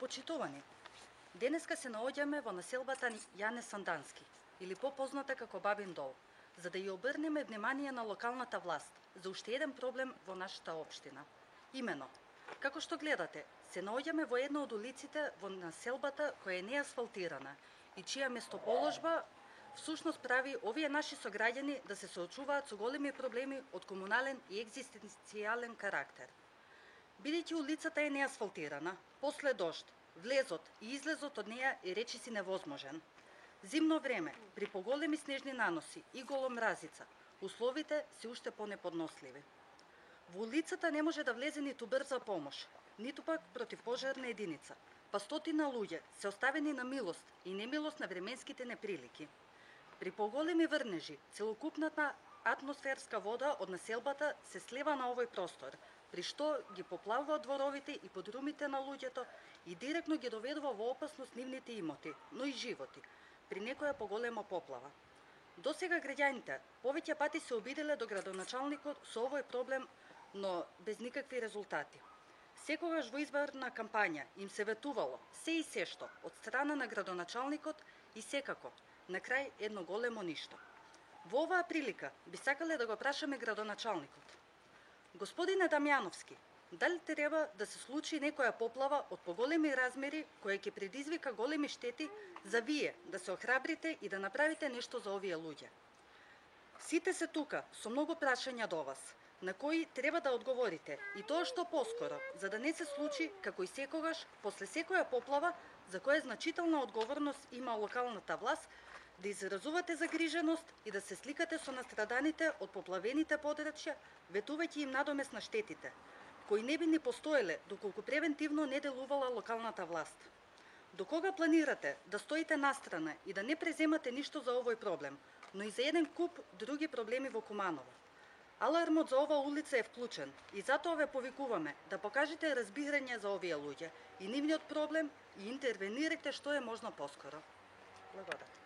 Почитувани, денеска се наоѓаме во населбата Јане Сандански, или попозната како Бабин дол, за да ја обрнеме внимание на локалната власт за уште еден проблем во нашата општина. Имено, како што гледате, се наоѓаме во една од улиците во населбата која не е асфалтирана и чија местоположба всушност прави овие наши сограѓани да се соочуваат со големи проблеми од комунален и екзистенцијален карактер. Бидејќи улицата е неасфалтирана, после дожд, влезот и излезот од неја е речиси невозможен. Зимно време, при поголеми снежни наноси и голомразица, условите се уште понеподносливи. Во улицата не може да влезе ниту брза помош, ниту пак противпожарна единица, па стотина луѓе се оставени на милост и немилост на временските неприлики. При поголеми врнежи, целокупната атмосферска вода од населбата се слева на овој простор, при што ги поплавува дворовите и подрумите на луѓето и директно ги доведува во опасност нивните имоти, но и животи, при некоја поголема поплава. Досега граѓаните повеќе пати се обиделе до градоначалникот со овој проблем, но без никакви резултати. Секогаш во изборна кампања им се ветувало се и се што од страна на градоначалникот и секако, на крај едно големо ништо. Во оваа прилика би сакале да го прашаме градоначалникот. Господине Дамјановски, дали треба да се случи некоја поплава од поголеми размери која ќе предизвика големи штети за вие да се охрабрите и да направите нешто за овие луѓе? Сите се тука со многу прашања до вас, на кои треба да одговорите и тоа што поскоро, за да не се случи како и секогаш после секоја поплава за која значителна одговорност има локалната власт, да изразувате загриженост и да се сликате со настраданите од поплавените подрачја, ветувајќи им надомест на штетите, кои не би ни постоеле доколку превентивно не делувала локалната власт. До кога планирате да стоите настрана и да не преземате ништо за овој проблем, но и за еден куп други проблеми во Куманово? Алармот за оваа улица е вклучен и затоа ве повикуваме да покажете разбирање за овие луѓе и нивниот проблем и интервенирате што е можно поскоро. Благодарам.